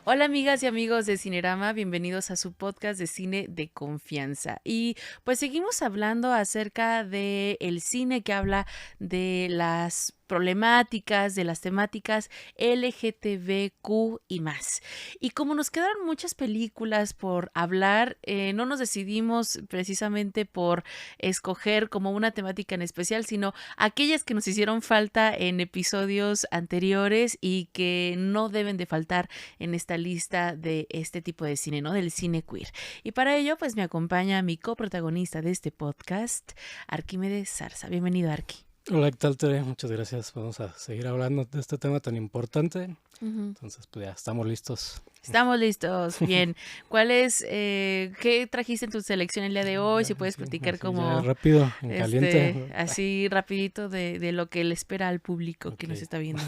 Hola amigas y amigos de Cinerama, bienvenidos a su podcast de cine de confianza. Y pues seguimos hablando acerca de el cine que habla de las problemáticas, de las temáticas LGTBQ y más. Y como nos quedaron muchas películas por hablar, no nos decidimos precisamente por escoger como una temática en especial, sino aquellas que nos hicieron falta en episodios anteriores y que no deben de faltar en esta lista de este tipo de cine, ¿no? Del cine queer. Y para ello, pues me acompaña mi coprotagonista de este podcast, Arquímedes Zarza. Bienvenido, Arqui. Hola, ¿qué tal, Tere? Muchas gracias. Vamos a seguir hablando de este tema tan importante. Ujú. Entonces, pues ya estamos listos. Estamos listos. Bien. ¿Qué trajiste en tu selección el día de hoy? Si puedes Sí, platicar así ya como, rápido, en caliente. así rapidito de lo que le espera al público que Ok. nos está viendo.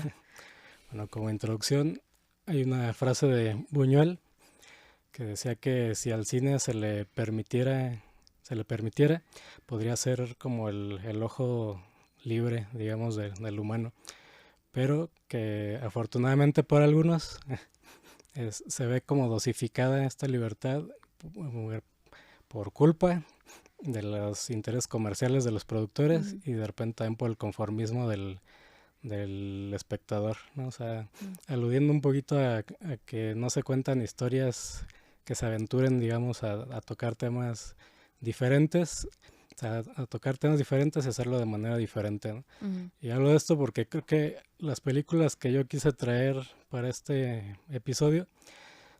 Bueno, como introducción, hay una frase de Buñuel que decía que si al cine se le permitiera, podría ser como el ojo libre, digamos, del humano. Pero que afortunadamente para algunos se ve como dosificada esta libertad por culpa de los intereses comerciales de los productores Ujú, y de repente también por el conformismo del espectador, ¿no? O sea, ujú, aludiendo un poquito a que no se cuentan historias que se aventuren, digamos, a tocar temas diferentes, o sea, a tocar temas diferentes y hacerlo de manera diferente, ¿no? ujú, Y hablo de esto porque creo que las películas que yo quise traer para este episodio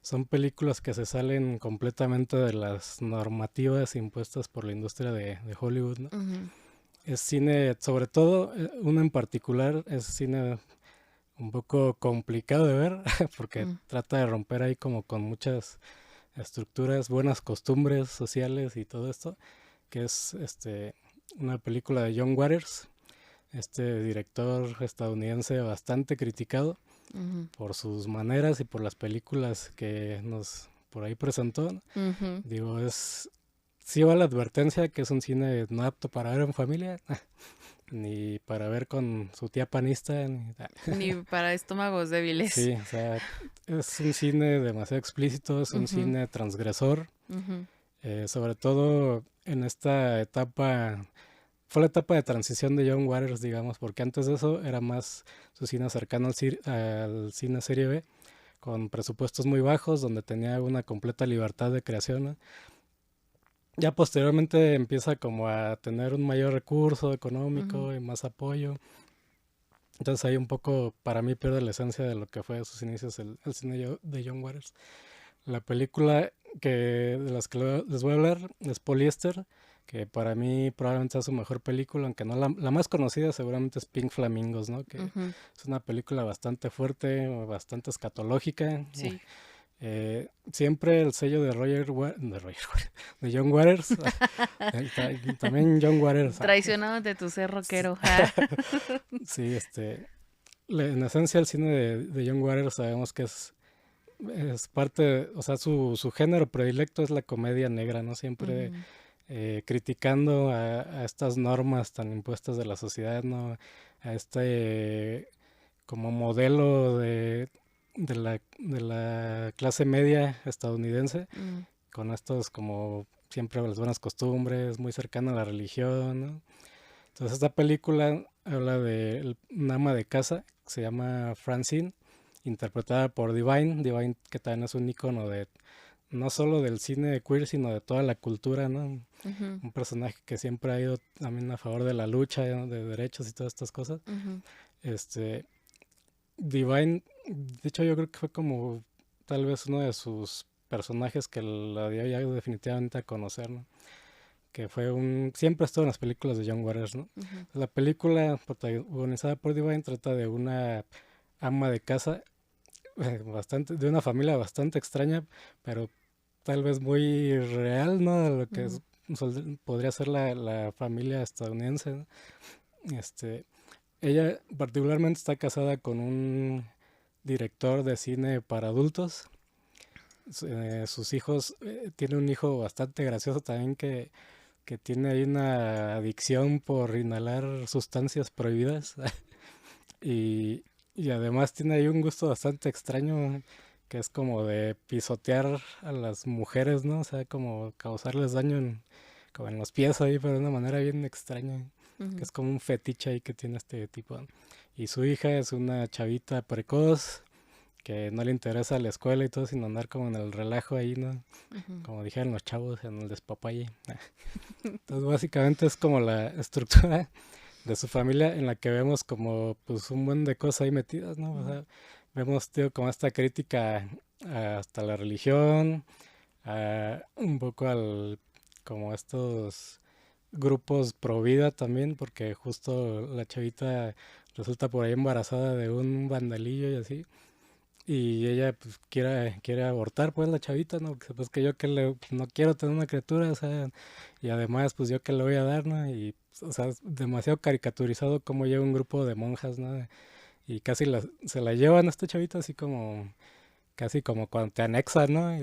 son películas que se salen completamente de las normativas impuestas por la industria de Hollywood, ¿no? ujú, Es cine, sobre todo, uno en particular, es cine un poco complicado de ver porque ujú, trata de romper ahí como con muchas estructuras, buenas costumbres sociales y todo esto, que es una película de John Waters, este director estadounidense bastante criticado ujú, por sus maneras y por las películas que nos por ahí presentó. ujú. Digo, sí va la advertencia que es un cine no apto para ver en familia, ni para ver con su tía panista, Ni para estómagos débiles. sí, o sea, es un cine demasiado explícito, es un Ujú, cine transgresor, ujú, sobre todo en esta etapa, fue la etapa de transición de John Waters, digamos, porque antes de eso era más su cine cercano al cine serie B, con presupuestos muy bajos, donde tenía una completa libertad de creación, ¿no? Ya posteriormente empieza como a tener un mayor recurso ujú, económico y más apoyo. Entonces ahí un poco para mí pierde la esencia de lo que fue a sus inicios el cine de John Waters. La película de las que les voy a hablar es Polyester, que para mí probablemente sea su mejor película, aunque no la más conocida seguramente es Pink Flamingos, ¿no? Que ujú. es una película bastante fuerte, bastante escatológica. Sí. Siempre el sello de John Waters, también John Waters, Traicionándote tu ser rockero. Ja. sí, en esencia el cine de John Waters sabemos que es parte, o sea, su género predilecto es la comedia negra, ¿no? Siempre Ujú, criticando a estas normas tan impuestas de la sociedad, ¿no? A como modelo de la clase media estadounidense, mm, con estos como siempre las buenas costumbres, muy cercana a la religión, ¿no? Entonces esta película habla de una ama de casa que se llama Francine, interpretada por Divine, que también es un icono de no solo del cine queer, sino de toda la cultura, ¿no? ujú, Un personaje que siempre ha ido también a favor de la lucha, ¿no? De derechos y todas estas cosas. ujú, Este, Divine, de hecho yo creo que fue como tal vez uno de sus personajes que la dio ya definitivamente a conocer, ¿no? Que siempre estuvo en las películas de John Waters, ¿no? ujú, La película protagonizada por Divine trata de una ama de casa de una familia bastante extraña, pero tal vez muy real, ¿no? De lo que ujú, podría ser la familia estadounidense, ¿no? Ella particularmente está casada con un director de cine para adultos. Sus hijos, tiene un hijo bastante gracioso también que tiene ahí una adicción por inhalar sustancias prohibidas y, y además tiene ahí un gusto bastante extraño que es como de pisotear a las mujeres, ¿no? O sea, como causarles daño como en los pies ahí, pero de una manera bien extraña, que Ujú. es como un fetiche ahí que tiene este tipo. Y su hija es una chavita precoz, que no le interesa la escuela y todo, sino andar como en el relajo ahí, ¿no? Ujú. Como dijeron los chavos, en el despapalle. Entonces, básicamente es como la estructura de su familia en la que vemos como pues un buen de cosas ahí metidas, ¿no? O Ujú. sea, vemos, tío, como esta crítica hasta la religión, un poco al como estos grupos pro vida también, porque justo la chavita resulta por ahí embarazada de un vandalillo y así. Y ella pues quiere abortar pues la chavita, ¿no? Porque pues que yo que no quiero tener una criatura, o sea, y además pues yo que le voy a dar, ¿no? Y o sea, es demasiado caricaturizado como llega un grupo de monjas, ¿no? Y casi se la llevan a esta chavita así como, casi como cuando te anexan, ¿no?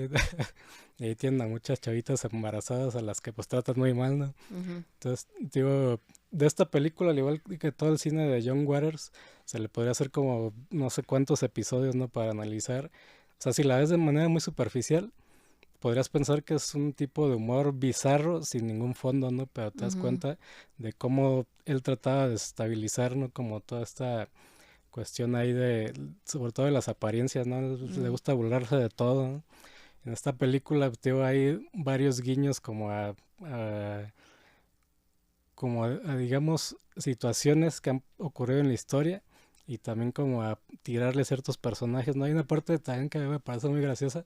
Y ahí tienen a muchas chavitas embarazadas a las que pues tratan muy mal, ¿no? Ujú. Entonces, digo, de esta película, al igual que todo el cine de John Waters, se le podría hacer como no sé cuántos episodios, ¿no? Para analizar. O sea, si la ves de manera muy superficial, podrías pensar que es un tipo de humor bizarro sin ningún fondo, ¿no? Pero te das Ujú. cuenta de cómo él trataba de estabilizar, ¿no? Como toda esta cuestión ahí de, sobre todo de las apariencias, ¿no? Le Mm. gusta burlarse de todo, ¿no? En esta película, digo, hay varios guiños como digamos, situaciones que han ocurrido en la historia y también como a tirarle ciertos personajes. No hay una parte también que me parece muy graciosa.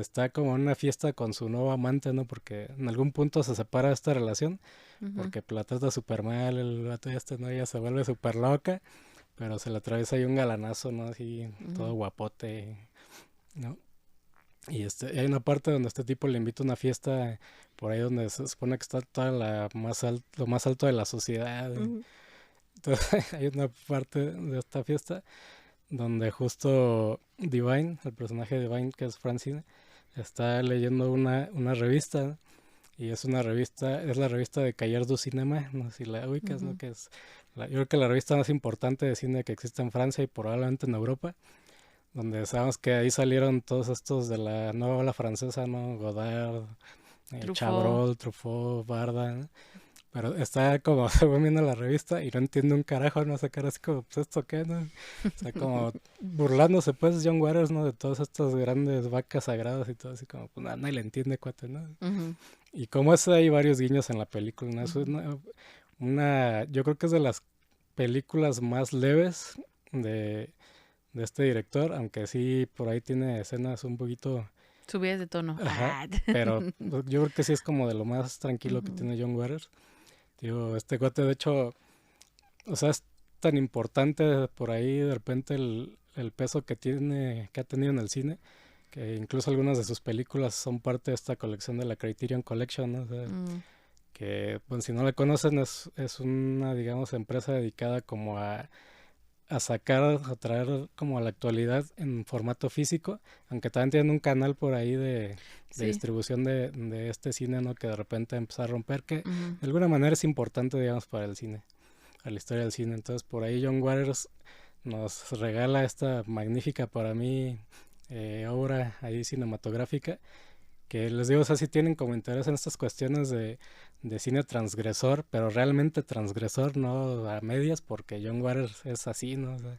Está como en una fiesta con su nuevo amante, ¿no? Porque en algún punto se separa de esta relación, Ujú. porque pues, la trata súper mal, el vato este, ¿no? Ella se vuelve súper loca, pero se le atraviesa ahí un galanazo, ¿no? Así, todo Ujú. guapote, ¿no? Y hay una parte donde este tipo le invita a una fiesta por ahí donde se supone que está toda lo más alto de la sociedad. Ujú. Entonces hay una parte de esta fiesta donde justo Divine, el personaje de Divine que es Francine, está leyendo una revista y es una revista, es la revista de Cahiers du Cinema, no sé si la ubicas, ¿no? Ujú. Que es yo creo que la revista más importante de cine que existe en Francia y probablemente en Europa, donde sabemos que ahí salieron todos estos de la nueva ola francesa, ¿no? Godard, Truffaut. Chabrol, Truffaut, Barda, ¿no? Pero está como se va viendo la revista y no entiende un carajo, no sé qué, así como, pues esto qué, ¿no? O sea, como burlándose pues John Waters, ¿no? De todas estas grandes vacas sagradas y todo así como, pues nada, nadie le entiende, cuate, ¿no? Ujú. Y como eso hay varios guiños en la película, ¿no? Es Ujú. yo creo que es de las películas más leves de, de este director, aunque sí por ahí tiene escenas un poquito, Subidas de tono. ajá, Ah. pero pues, yo creo que sí es como de lo más tranquilo que Ujú. tiene John Waters. Digo, este cuate de hecho, o sea, es tan importante por ahí de repente el peso que ha tenido en el cine, que incluso algunas de sus películas son parte de esta colección de la Criterion Collection, ¿no? O sea, Mm. que, pues si no la conocen, es una, digamos, empresa dedicada como a sacar, a traer como a la actualidad en formato físico, aunque también tienen un canal por ahí de Sí. distribución de este cine, ¿no? Que de repente empezó a romper, que Ujú. de alguna manera es importante, digamos, para el cine, para la historia del cine. Entonces, por ahí John Waters nos regala esta magnífica para mí obra ahí cinematográfica que les digo, o sea, sí tienen como interés en estas cuestiones de cine transgresor, pero realmente transgresor, no a medias, porque John Waters es así, ¿no? O sea,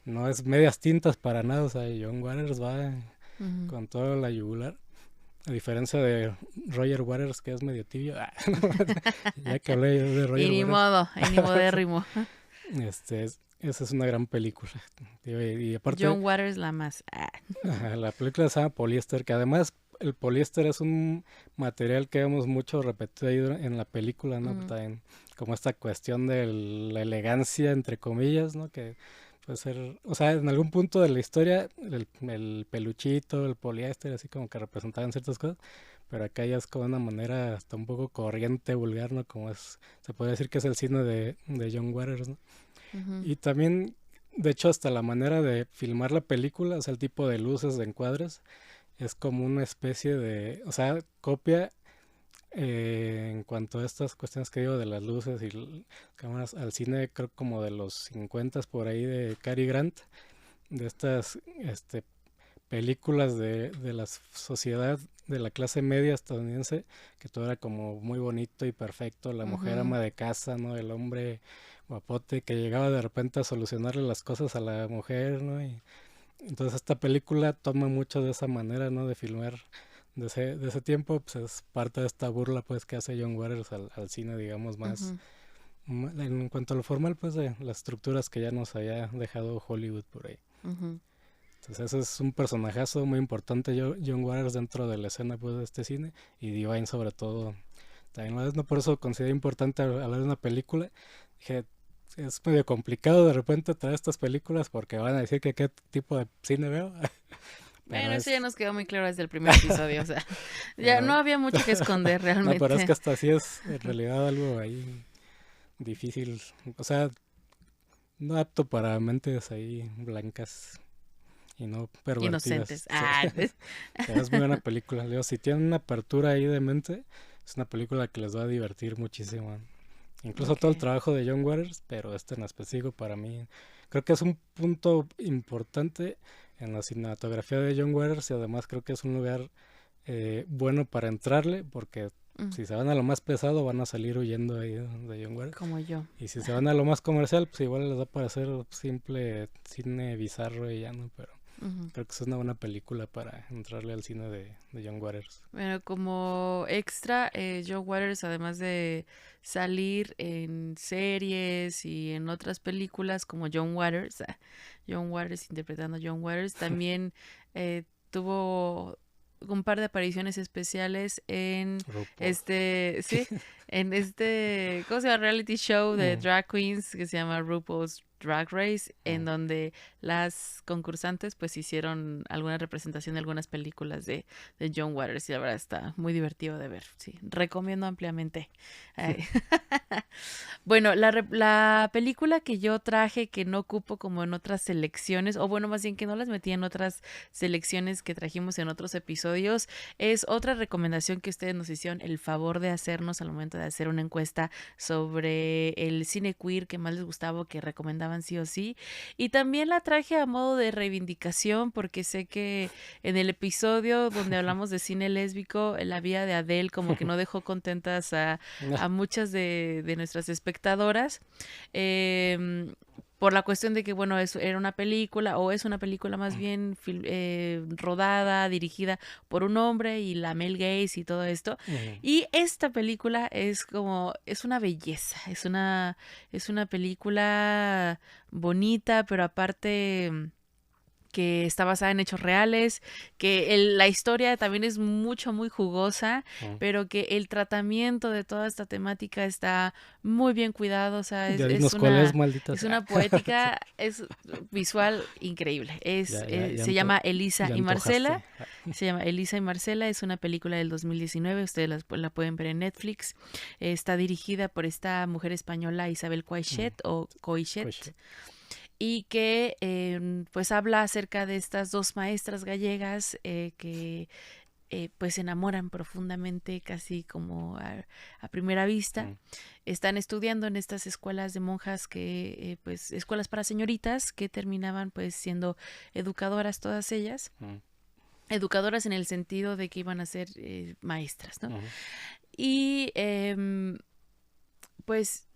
no es medias tintas para nada, o sea, John Waters va Ujú. con toda la yugular, a diferencia de Roger Waters, que es medio tibio. Ya que hablé yo de Roger Waters, Y ni modérrimo. esa es una gran película. Digo, y aparte, John Waters la más. Ah. ajá, la película se llama Poliéster, que además el poliéster es un material que vemos mucho repetido ahí en la película, ¿no? Mm. También como esta cuestión de la elegancia, entre comillas, ¿no? Que puede ser, o sea, en algún punto de la historia, el peluchito, el poliéster, así como que representaban ciertas cosas, pero acá ya es como una manera hasta un poco corriente, vulgar, ¿no? Como es, se puede decir que es el cine de John Waters, ¿no? Ujú. Y también, de hecho, hasta la manera de filmar la película, o sea, el tipo de luces, de encuadres, es como una especie de, o sea, copia en cuanto a estas cuestiones que digo de las luces y cámaras al cine, creo como de los 50 por ahí de Cary Grant, de estas películas de la sociedad de la clase media estadounidense, que todo era como muy bonito y perfecto, la mujer Ujú. ama de casa, ¿no? El hombre guapote que llegaba de repente a solucionarle las cosas a la mujer, ¿no? Y entonces esta película toma mucho de esa manera, ¿no? De filmar de ese tiempo, pues es parte de esta burla pues que hace John Waters al cine, digamos, más Ujú. en cuanto a lo formal, pues de las estructuras que ya nos había dejado Hollywood por ahí. Ujú. Entonces ese es un personajazo muy importante, John Waters, dentro de la escena pues de este cine, y Divine sobre todo también lo es, ¿no? Por eso considero importante hablar de una película. Dije, es medio complicado de repente traer estas películas porque van a decir que qué tipo de cine veo, pero Bueno, eso ya es... nos quedó muy claro desde el primer episodio, o sea, ya no pero había mucho que esconder no, pero es que realmente. hasta así es en realidad algo ahí difícil, o sea, no apto para mentes ahí blancas y no pervertidas. Inocentes. Sí. Ah, Pero es muy buena película. Leo, si tienen una apertura ahí de mente, es una película que les va a divertir muchísimo. Incluso todo el ok. trabajo de John Waters, pero este en específico para mí creo que es un punto importante en la cinematografía de John Waters y además creo que es un lugar bueno para entrarle porque Mm, si se van a lo más pesado van a salir huyendo ahí de John Waters como yo. y si se van a lo más comercial pues igual les va a parecer simple cine bizarro y ya no, pero Ujú. creo que es una buena película para entrarle al cine de John Waters. Bueno, como extra, Joe Waters, además de salir en series y en otras películas como John Waters, John Waters interpretando a John Waters, también tuvo un par de apariciones especiales en RuPaul. sí, en ¿cómo se llama? Reality show de Mm, drag queens que se llama RuPaul's Drag Race, en mm. donde las concursantes pues hicieron alguna representación de algunas películas de John Waters y la verdad está muy divertido de ver, sí, recomiendo ampliamente. Ay. Bueno, la película que yo traje que no ocupo como en otras selecciones, o bueno, más bien que no las metí en otras selecciones que trajimos en otros episodios, es otra recomendación que ustedes nos hicieron el favor de hacernos al momento de hacer una encuesta sobre el cine queer que más les gustaba o que recomendaban sí o sí. Y también la traje a modo de reivindicación porque sé que en el episodio donde hablamos de cine lésbico, la vida de Adele como que no dejó contentas a muchas de nuestras espectadoras. em, por la cuestión de que, bueno, eso era una película, o es una película más bien rodada, dirigida por un hombre y la Mel Gaze y todo esto. Ujú. Y esta película es como, es una belleza, es una película bonita, pero aparte que está basada en hechos reales, que la historia también es mucho, muy jugosa, Mm. pero que el tratamiento de toda esta temática está muy bien cuidado, o sea, Ya dinos cuál es, maldita es sea. una Sí, poética, es visual increíble. Se llama Elisa ya y Marcela. antojaste. Se llama Elisa y Marcela, es una película del 2019, ustedes la pueden ver en Netflix. Está dirigida por esta mujer española Isabel Mm, Coixet o Coixet Coche. y que pues habla acerca de estas dos maestras gallegas que pues se enamoran profundamente casi como a primera vista. Mm, Están estudiando en estas escuelas de monjas que pues escuelas para señoritas que terminaban pues siendo educadoras todas ellas. mm, Educadoras en el sentido de que iban a ser maestras, ¿no? ujú. Y pues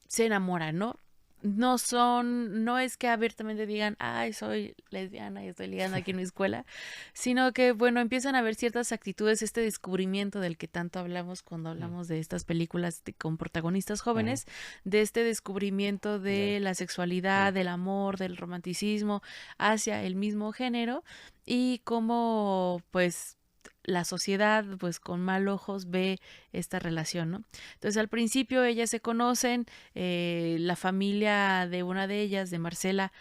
se enamoran, ¿no? No es que abiertamente digan, ay, soy lesbiana y estoy ligando aquí en mi escuela, sino que, bueno, empiezan a ver ciertas actitudes, este descubrimiento del que tanto hablamos cuando Mm, hablamos de estas películas con protagonistas ujú. jóvenes, de este descubrimiento Ya. de la Mm, sexualidad, del amor, del romanticismo hacia el mismo género y cómo, pues, la sociedad, pues, con mal ojos ve esta relación, ¿no? Entonces, al principio ellas se conocen, la familia de una de ellas, de Marcela,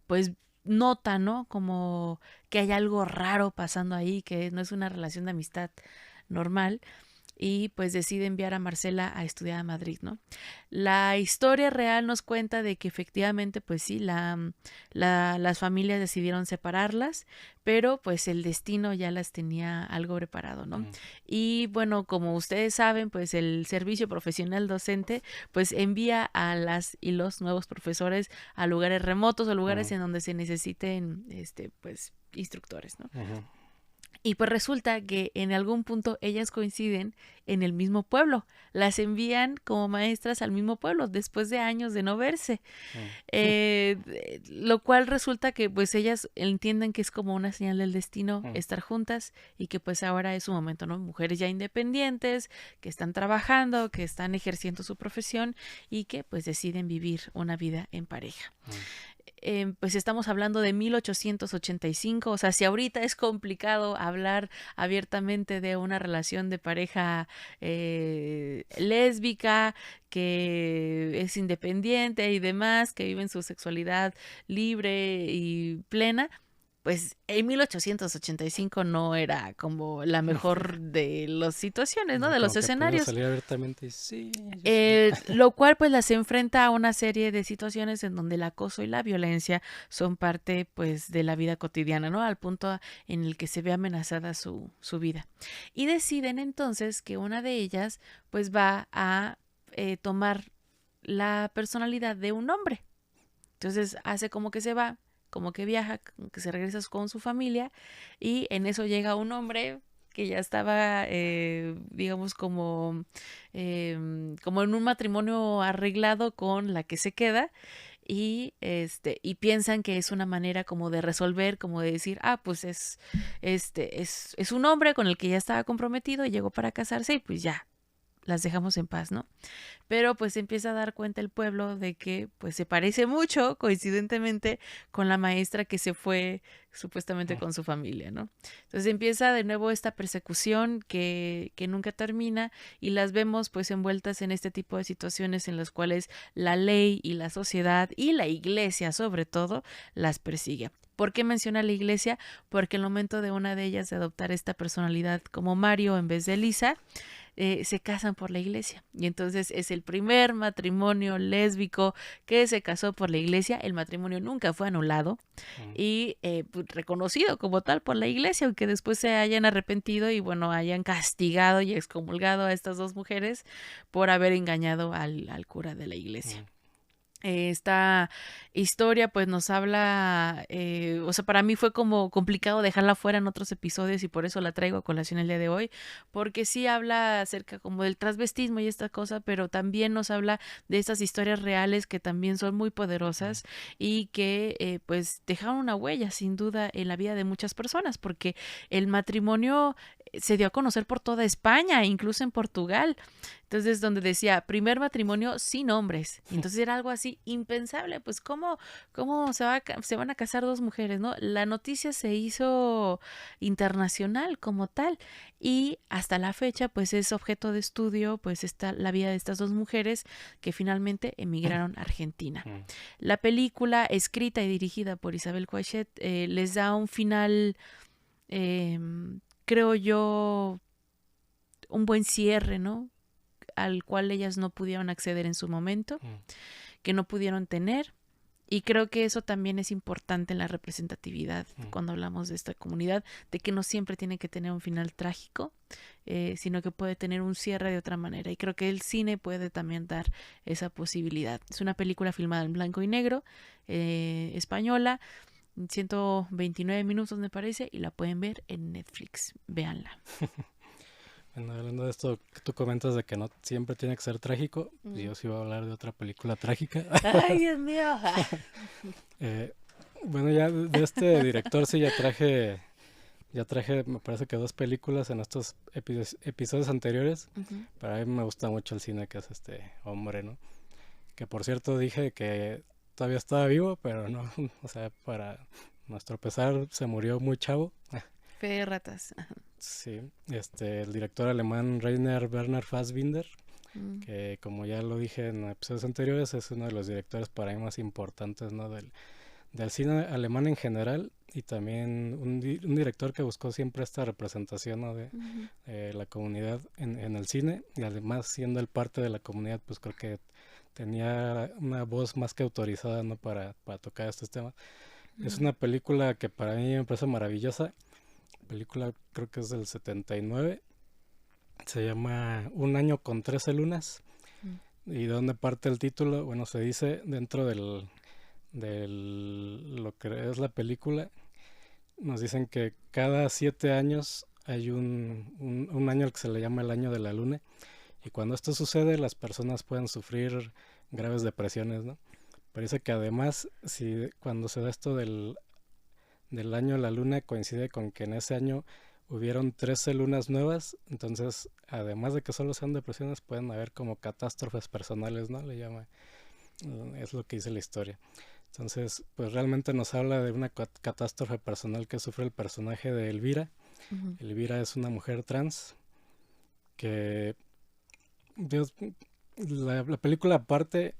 pues nota, ¿no? Como que hay algo raro pasando ahí, que no es una relación de amistad normal. y pues decide enviar a Marcela a estudiar a Madrid, ¿no? La historia real nos cuenta de que efectivamente, pues sí, las familias decidieron separarlas, pero pues el destino ya las tenía algo preparado, ¿no? Y bueno, como ustedes saben, pues el servicio profesional docente, pues envía a las y los nuevos profesores a lugares remotos o lugares en donde se necesiten, pues, instructores, ¿no? Y pues resulta que en algún punto ellas coinciden en el mismo pueblo. Las envían como maestras al mismo pueblo después de años de no verse. Lo cual resulta que pues ellas entienden que es como una señal del destino estar juntas y que pues ahora es su momento, ¿no? Mujeres ya independientes, que están trabajando, que están ejerciendo su profesión y que pues deciden vivir una vida en pareja. Pues estamos hablando de 1885, o sea, si ahorita es complicado hablar abiertamente de una relación de pareja lésbica, que es independiente y demás, que viven su sexualidad libre y plena, pues en 1885 no era como la mejor de las situaciones, ¿no? No, De los como que pudiera escenarios. salir abiertamente y sí, yo sí. Lo cual pues las enfrenta a una serie de situaciones en donde el acoso y la violencia son parte pues de la vida cotidiana, ¿no? Al punto en el que se ve amenazada su vida. Y deciden entonces que una de ellas pues va a tomar la personalidad de un hombre. Entonces hace como que se va, como que viaja, como que se regresa con su familia y en eso llega un hombre que ya estaba, digamos, como en un matrimonio arreglado con la que se queda y piensan que es una manera como de resolver, como de decir, pues es un hombre con el que ya estaba comprometido y llegó para casarse y pues ya, las dejamos en paz, ¿no? Pero pues empieza a dar cuenta el pueblo de que pues se parece mucho, coincidentemente, con la maestra que se fue supuestamente con su familia, ¿no? Entonces empieza de nuevo esta persecución que nunca termina y las vemos pues envueltas en este tipo de situaciones en las cuales la ley y la sociedad y la iglesia sobre todo las persigue. ¿Por qué menciona la iglesia? Porque el momento de una de ellas de adoptar esta personalidad como Mario en vez de Elisa, se casan por la iglesia. Y entonces es el primer matrimonio lésbico que se casó por la iglesia. El matrimonio nunca fue anulado y pues, reconocido como tal por la iglesia, aunque después se hayan arrepentido y bueno, hayan castigado y excomulgado a estas dos mujeres por haber engañado al cura de la iglesia. Esta historia pues nos habla, o sea, para mí fue como complicado dejarla fuera en otros episodios y por eso la traigo a colación el día de hoy, porque sí habla acerca como del transvestismo y esta cosa, pero también nos habla de estas historias reales que también son muy poderosas y que pues dejaron una huella sin duda en la vida de muchas personas, porque el matrimonio se dio a conocer por toda España, incluso en Portugal. Entonces, donde decía, primer matrimonio sin hombres. Entonces era algo así impensable. Pues, ¿cómo se van a casar dos mujeres, no? La noticia se hizo internacional como tal. Y hasta la fecha, pues, es objeto de estudio, pues, está la vida de estas dos mujeres que finalmente emigraron a Argentina. La película, escrita y dirigida por Isabel Coixet, les da un final, creo yo, un buen cierre, ¿no? Al cual ellas no pudieron acceder en su momento, que no pudieron tener. Y creo que eso también es importante en la representatividad cuando hablamos de esta comunidad, de que no siempre tiene que tener un final trágico, sino que puede tener un cierre de otra manera. Y creo que el cine puede también dar esa posibilidad. Es una película filmada en blanco y negro, española, 129 minutos me parece, y la pueden ver en Netflix. Véanla. Bueno, hablando de esto que tú comentas de que no siempre tiene que ser trágico, yo sí voy a hablar de otra película trágica. ¡Ay, Dios mío! Bueno, ya de este director sí ya traje, me parece que 2 películas en estos episodios anteriores. Pero a mí me gusta mucho el cine que es este hombre, ¿no? Que por cierto dije que todavía estaba vivo, pero no, o sea, para nuestro pesar se murió muy chavo. Fe de ratas. Sí, el director alemán Rainer Werner Fassbinder, que como ya lo dije en episodios anteriores, es uno de los directores para mí más importantes, ¿no? del cine alemán en general y también un director que buscó siempre esta representación, ¿no? Ujú. De la comunidad en el cine y además siendo él parte de la comunidad, pues creo que tenía una voz más que autorizada, ¿no? Para tocar estos temas. Es Mm, una película que para mí me parece maravillosa. Película creo que es del 79. Se llama Un año con 13 lunas. mm. ¿Y de dónde parte el título? Bueno, se dice dentro lo que es la película. Nos dicen que cada 7 años hay un año al que se le llama el año de la luna. Y cuando esto sucede, las personas pueden sufrir graves depresiones, ¿no? Parece que además, si cuando se da esto del año de la luna, coincide con que en ese año hubieron 13 lunas nuevas, entonces, además de que solo sean depresiones, pueden haber como catástrofes personales, ¿no? Le llama, es lo que dice la historia. Entonces, pues realmente nos habla de una catástrofe personal que sufre el personaje de Elvira. Ujú. Elvira es una mujer trans que, Dios, la película aparte,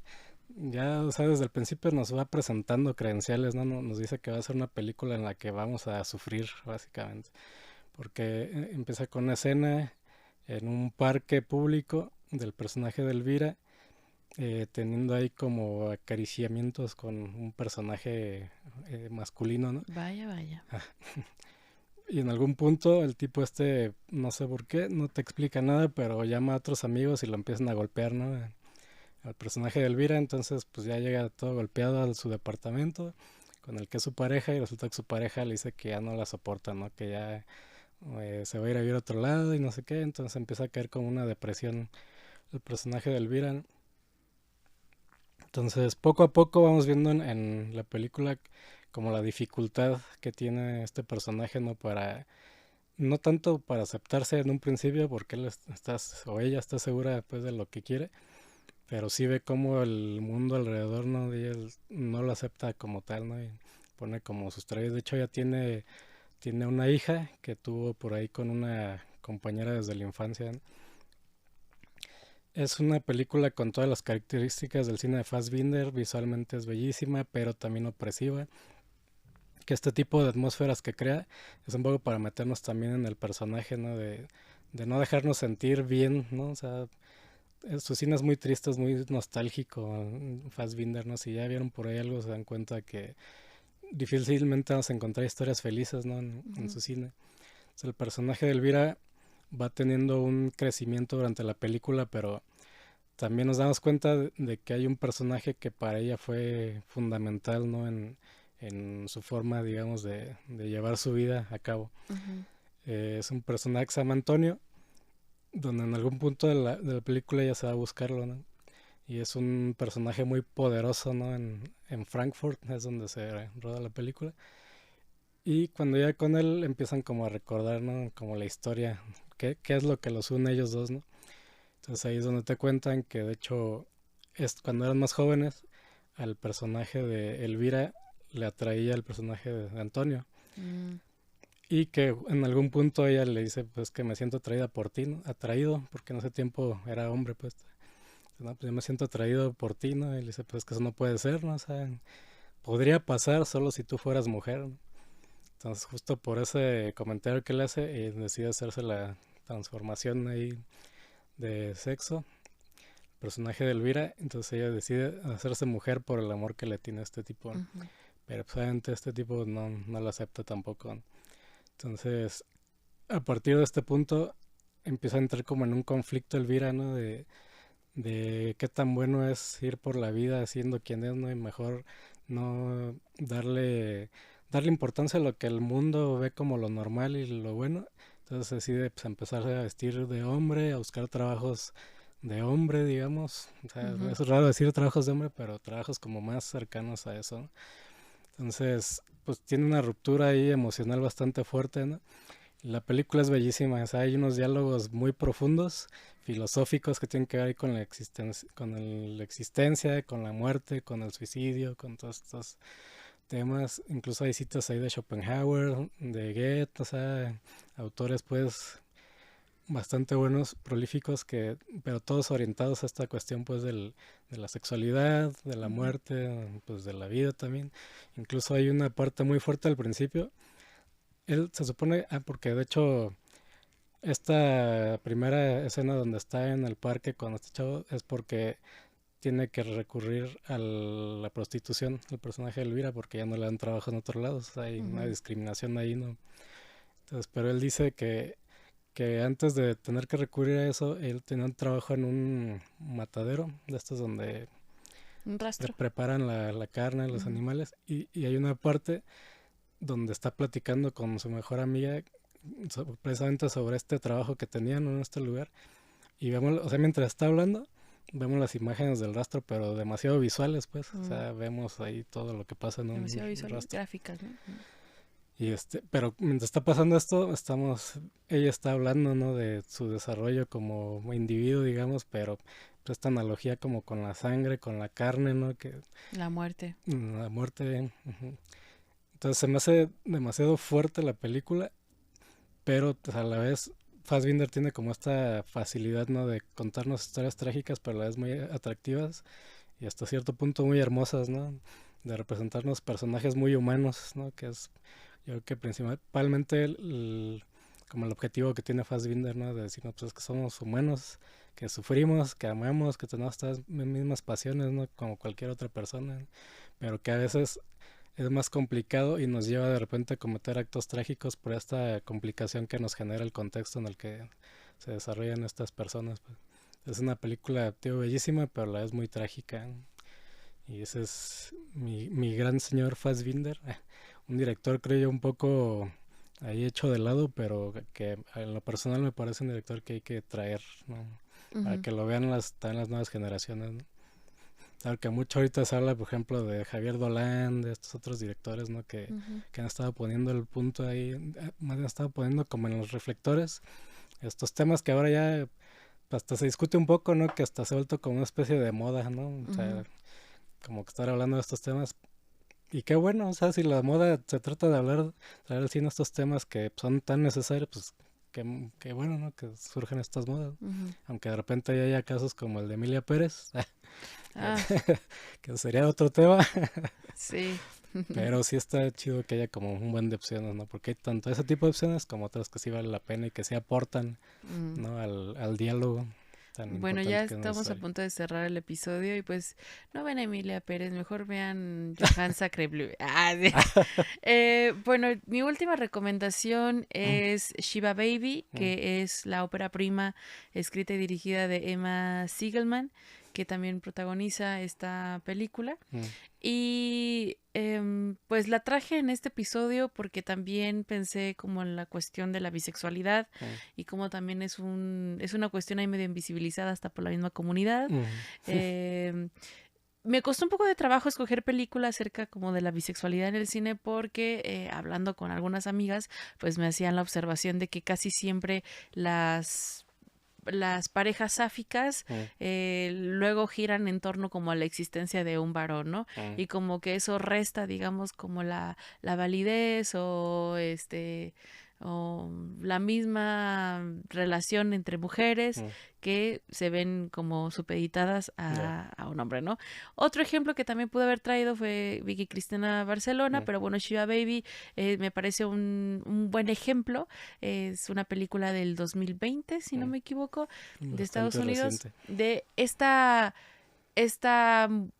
ya, o sea, desde el principio nos va presentando credenciales, ¿no? Nos dice que va a ser una película en la que vamos a sufrir, básicamente. Porque empieza con una escena en un parque público del personaje de Elvira, teniendo ahí como acariciamientos con un personaje masculino, ¿no? Vaya, vaya. Ah, y en algún punto el tipo este, no sé por qué, no te explica nada, pero llama a otros amigos y lo empiezan a golpear, ¿no? Al personaje de Elvira, entonces pues ya llega todo golpeado a su departamento con el que es su pareja y resulta que su pareja le dice que ya no la soporta, ¿no? Que ya se va a ir a vivir a otro lado y no sé qué, entonces empieza a caer como una depresión el personaje de Elvira, ¿no? Entonces poco a poco vamos viendo en la película como la dificultad que tiene este personaje, ¿no? Para, no tanto para aceptarse en un principio porque él está, o ella está segura pues de lo que quiere, pero sí ve como el mundo alrededor, ¿no? De él no lo acepta como tal, ¿no? Y pone como sus trayas. De hecho, ya tiene una hija que tuvo por ahí con una compañera desde la infancia, ¿no? Es una película con todas las características del cine de Fassbinder, visualmente es bellísima, pero también opresiva. Que este tipo de atmósferas que crea es un poco para meternos también en el personaje, ¿no? De no dejarnos sentir bien, ¿no? O sea, su cine es muy triste, es muy nostálgico, Fassbinder, ¿no? Si ya vieron por ahí algo, se dan cuenta que difícilmente vamos a encontrar historias felices, ¿no? En Ujú. su cine. O sea, el personaje de Elvira va teniendo un crecimiento durante la película, pero también nos damos cuenta de que hay un personaje que para ella fue fundamental, ¿no? En su forma, digamos, de llevar su vida a cabo. Ujú. Es un personaje que se llama Antonio, donde en algún punto de la película ella se va a buscarlo, ¿no? Y es un personaje muy poderoso, ¿no? En Frankfurt es donde se roda la película. Y cuando ya con él empiezan como a recordar, ¿no? Como la historia, qué es lo que los une a ellos dos, ¿no? Entonces ahí es donde te cuentan que de hecho cuando eran más jóvenes, al personaje de Elvira le atraía el personaje de Antonio. Mm, Y que en algún punto ella le dice, pues que me siento atraída por ti, ¿no? Atraído, porque en ese tiempo era hombre, pues. No, pues yo me siento atraído por ti, ¿no? Y le dice, pues que eso no puede ser, ¿no? O sea, podría pasar solo si tú fueras mujer, ¿no? Entonces justo por ese comentario que le hace, decide hacerse la transformación ahí de sexo, personaje de Elvira, entonces ella decide hacerse mujer por el amor que le tiene a este tipo, ¿no? ujú. Pero pues, obviamente este tipo no lo acepta tampoco, ¿no? Entonces, a partir de este punto empieza a entrar como en un conflicto Elvira, ¿no? De qué tan bueno es ir por la vida siendo quien es, ¿no? Y mejor no darle importancia a lo que el mundo ve como lo normal y lo bueno. Entonces decide pues, empezar a vestir de hombre, a buscar trabajos de hombre, digamos. O sea, Ujú. es raro decir trabajos de hombre, pero trabajos como más cercanos a eso, ¿no? Entonces, pues tiene una ruptura ahí emocional bastante fuerte, ¿no? La película es bellísima, o sea, hay unos diálogos muy profundos, filosóficos que tienen que ver con la existencia, la existencia, con la muerte, con el suicidio, con todos estos temas. Incluso hay citas ahí de Schopenhauer, de Goethe, o sea, autores pues bastante buenos, prolíficos, pero todos orientados a esta cuestión pues de la sexualidad, de la Ujú. muerte, pues de la vida también. Incluso hay una parte muy fuerte al principio. Él se supone, porque de hecho esta primera escena donde está en el parque con este chavo es porque tiene que recurrir a la prostitución, el personaje de Elvira, porque ya no le dan trabajo en otros lados, hay una Ujú. discriminación ahí, ¿no? Entonces, pero él dice que antes de tener que recurrir a eso, él tenía un trabajo en un matadero, de estos donde Un rastro. preparan la carne, los Ujú. animales, y hay una parte donde está platicando con su mejor amiga precisamente sobre este trabajo que tenían en este lugar. Y vemos, o sea, mientras está hablando, vemos las imágenes del rastro, pero demasiado visuales, pues. O Mm. sea, vemos ahí todo lo que pasa en un Demasiado visuales, rastro. gráficas, ¿no? Ujú. Y pero mientras está pasando esto, ella está hablando, ¿no? De su desarrollo como individuo, digamos, pero pues, esta analogía como con la sangre, con la carne, ¿no? Que La muerte. la muerte. Ujú. Entonces se me hace demasiado fuerte la película, pero pues, a la vez Fassbinder tiene como esta facilidad, ¿no? De contarnos historias trágicas, pero a la vez muy atractivas y hasta cierto punto muy hermosas, ¿no? De representarnos personajes muy humanos, ¿no? Que es, yo creo que principalmente como el objetivo que tiene Fassbinder, ¿no? De decir, no, pues es que somos humanos, que sufrimos, que amamos, que tenemos estas mismas pasiones, ¿no? Como cualquier otra persona, pero que a veces es más complicado y nos lleva de repente a cometer actos trágicos por esta complicación que nos genera el contexto en el que se desarrollan estas personas, pues. Es una película, tío, bellísima, pero a la vez muy trágica. Y ese es mi gran señor Fassbinder. Un director, creo yo, un poco ahí hecho de lado, pero que en lo personal me parece un director que hay que traer, ¿no? Para Ujú. que lo vean también las nuevas generaciones, ¿no? Claro que mucho ahorita se habla, por ejemplo, de Javier Dolan, de estos otros directores, ¿no? Ujú. Que han estado poniendo el punto ahí, más bien han estado poniendo como en los reflectores estos temas que ahora ya hasta se discute un poco, ¿no? Que hasta se ha vuelto como una especie de moda, ¿no? O Ujú. sea, como que estar hablando de estos temas. Y qué bueno, o sea, si la moda se trata de hablar, traer al cine estos temas que son tan necesarios, pues qué bueno, ¿no? Que surgen estas modas. Ujú. Aunque de repente ya haya casos como el de Emilia Pérez, que, Ah, que sería otro tema. sí. Pero sí está chido que haya como un buen de opciones, ¿no? Porque hay tanto ese tipo de opciones como otras que sí vale la pena y que sí aportan, Mm. ¿no? Al diálogo tan Bueno, ya importante que es estamos a necesario. punto de cerrar el episodio y pues no ven a Emilia Pérez, mejor vean Johann Sacre Ah, sí. Bueno, mi última recomendación es Shiva Baby, Mm, que es la ópera prima escrita y dirigida de Emma Siegelman, que también protagoniza esta película. mm, Y pues la traje en este episodio porque también pensé como en la cuestión de la bisexualidad mm, y como también es una cuestión ahí medio invisibilizada hasta por la misma comunidad. mm, Em, Me costó un poco de trabajo escoger películas acerca como de la bisexualidad en el cine porque hablando con algunas amigas pues me hacían la observación de que casi siempre las parejas sáficas mm, luego giran en torno como a la existencia de un varón, ¿no? mm, Y como que eso resta, digamos, como la validez o la misma relación entre mujeres mm, que se ven como supeditadas ya, a un hombre, ¿no? Otro ejemplo que también pude haber traído fue Vicky Cristina Barcelona, mm, pero bueno, Shiva Baby me parece un buen ejemplo. Es una película del 2020, si no mm. me equivoco, de Estados Bastante Unidos, reciente. de esta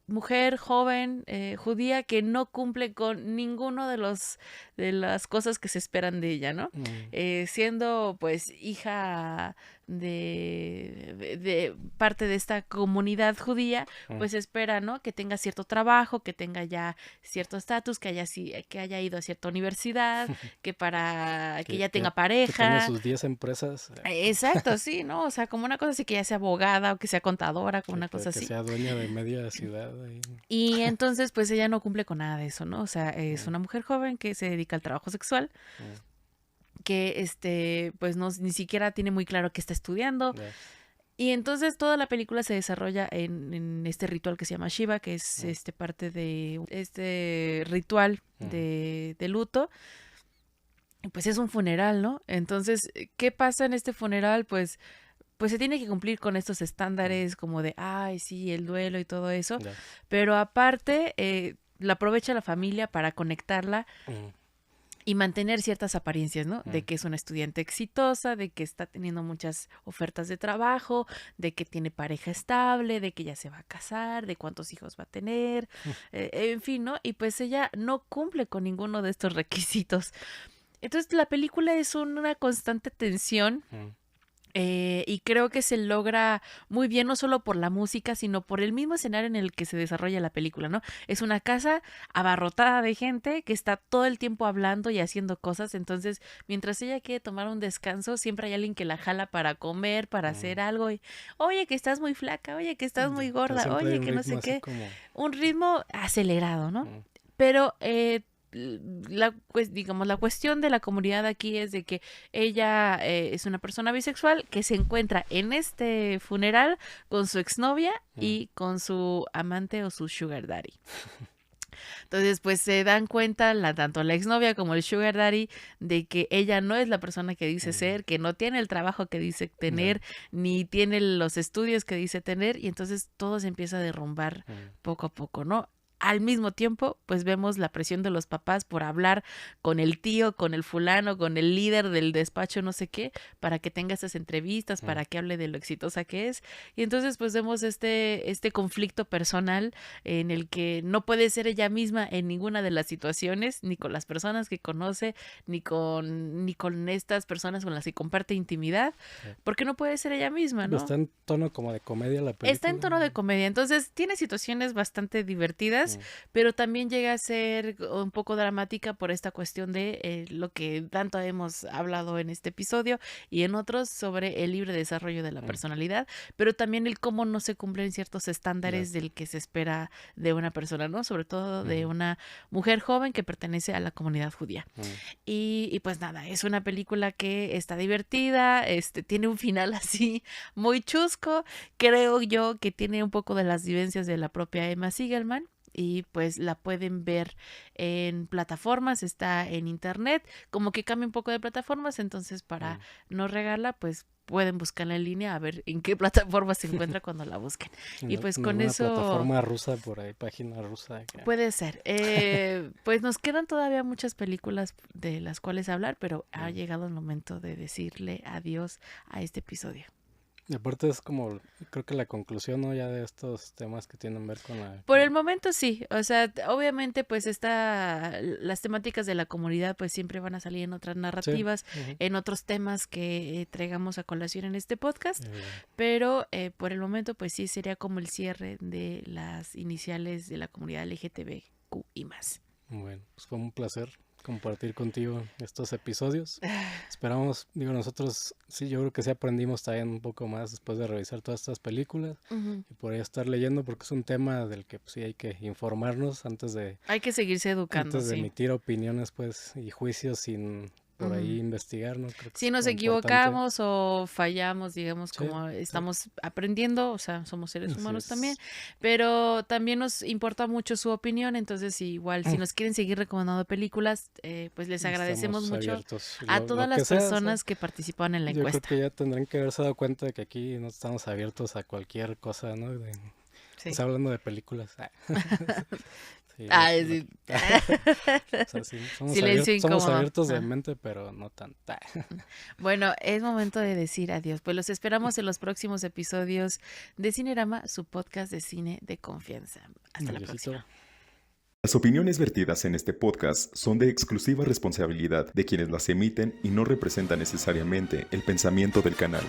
mujer joven judía que no cumple con ninguno de las cosas que se esperan de ella, ¿no? Mm, Siendo pues hija de parte de esta comunidad judía, mm. pues espera, ¿no? Que tenga cierto trabajo, que tenga ya cierto estatus, que haya ido a cierta universidad, que para que Que, ya que, tenga que tenga pareja. sus 10 empresas, Exacto, sí, ¿no? O sea, como una cosa así que ya sea abogada o que sea contadora, como una cosa que así. sea dueña de media ciudad. Ahí. Y entonces, pues ella no cumple con nada de eso, ¿no? O sea, es Mm, una mujer joven que se dedica al trabajo sexual, mm, que pues no, ni siquiera tiene muy claro qué está estudiando. ya, Y entonces toda la película se desarrolla en este ritual que se llama Shiva, que es mm, parte de este ritual mm, de luto. pues es un funeral, ¿no? Entonces, ¿qué pasa en este funeral? Pues se tiene que cumplir con estos estándares como de, ay, sí, el duelo y todo eso, Ya. pero aparte, la aprovecha la familia para conectarla Mm, y mantener ciertas apariencias, ¿no? De mm, que es una estudiante exitosa, de que está teniendo muchas ofertas de trabajo, de que tiene pareja estable, de que ya se va a casar, de cuántos hijos va a tener, en fin, ¿no? Y pues ella no cumple con ninguno de estos requisitos. Entonces la película es una constante tensión. mm, Y creo que se logra muy bien, no solo por la música, sino por el mismo escenario en el que se desarrolla la película, ¿no? Es una casa abarrotada de gente que está todo el tiempo hablando y haciendo cosas, entonces mientras ella quiere tomar un descanso, siempre hay alguien que la jala para comer, para hacer mm. algo, y oye que estás muy flaca, oye que estás muy Ya. O sea, gorda, siempre hay oye un que no ritmo sé así qué, como... un ritmo acelerado, ¿no? mm, Pero digamos, la cuestión de la comunidad aquí es de que ella es una persona bisexual que se encuentra en este funeral con su exnovia mm, y con su amante o su sugar daddy. Entonces, pues se dan cuenta tanto la exnovia como el sugar daddy de que ella no es la persona que dice mm, ser, que no tiene el trabajo que dice ya, tener, ni tiene los estudios que dice tener, y entonces todo se empieza a derrumbar mm, poco a poco, ¿no? Al mismo tiempo, pues vemos la presión de los papás por hablar con el tío, con el fulano, con el líder del despacho, no sé qué, para que tenga esas entrevistas, mm, para que hable de lo exitosa que es. Y entonces, pues vemos este conflicto personal en el que no puede ser ella misma en ninguna de las situaciones, ni con las personas que conoce, ni con estas personas con las que comparte intimidad, ya. porque no puede ser ella misma, ¿no? Está en tono como de comedia la Está en película. tono de comedia, entonces tiene situaciones bastante divertidas, Mm, pero también llega a ser un poco dramática por esta cuestión de lo que tanto hemos hablado en este episodio y en otros sobre el libre desarrollo de la mm, personalidad, pero también el cómo no se cumplen ciertos ya, estándares del que se espera de una persona, ¿no? Sobre todo de ujú, una mujer joven que pertenece a la comunidad judía. mm, Y pues nada, es una película que está divertida, tiene un final así muy chusco. Creo yo que tiene un poco de las vivencias de la propia Emma Siegelman. Y pues la pueden ver en plataformas, está en internet, como que cambia un poco de plataformas, entonces para mm. no regarla, pues pueden buscarla en línea a ver en qué plataforma se encuentra cuando la busquen. Y pues En con alguna eso plataforma rusa por ahí, página rusa acá. puede ser. Pues nos quedan todavía muchas películas de las cuales hablar, pero ha Mm. llegado el momento de decirle adiós a este episodio. Y aparte es como, creo que la conclusión, ¿no? Ya de estos temas que tienen que ver con la... Por el momento sí, o sea, obviamente pues las temáticas de la comunidad pues siempre van a salir en otras Sí. narrativas, Ujú. en otros temas que traigamos a colación en este podcast, Eh, pero por el momento pues sí sería como el cierre de las iniciales de la comunidad LGTBQ y más. bueno, pues fue un placer compartir contigo estos episodios. Esperamos, digo, nosotros sí, yo creo que sí aprendimos también un poco más después de revisar todas estas películas Ujú. y por ahí estar leyendo porque es un tema del que pues, sí hay que informarnos Hay que seguirse educando, antes de sí. emitir opiniones pues y juicios sin por ahí Ujú. investigar, ¿no? Creo que Si es nos como importante. equivocamos o fallamos, digamos, Sí, como sí, estamos aprendiendo, o sea, somos seres así humanos también, es. pero también nos importa mucho su opinión, entonces igual, si nos quieren seguir recomendando películas, pues les agradecemos Estamos mucho abiertos. a Lo todas que las sea, o sea, personas que participaron en la yo creo encuesta. que ya tendrán que haberse dado cuenta de que aquí no estamos abiertos a cualquier cosa, ¿no? Sí. O sea, hablando de películas. Sí, Ah, sí. o sea, sí, Silencio somos incómodo. abiertos de Ah. mente, pero no tan. Bueno, es momento de decir adiós. Pues los esperamos en los próximos episodios de Cinerama, su podcast de cine de confianza. Hasta la Adiósito. próxima. Las opiniones vertidas en este podcast son de exclusiva responsabilidad de quienes las emiten y no representan necesariamente el pensamiento del canal.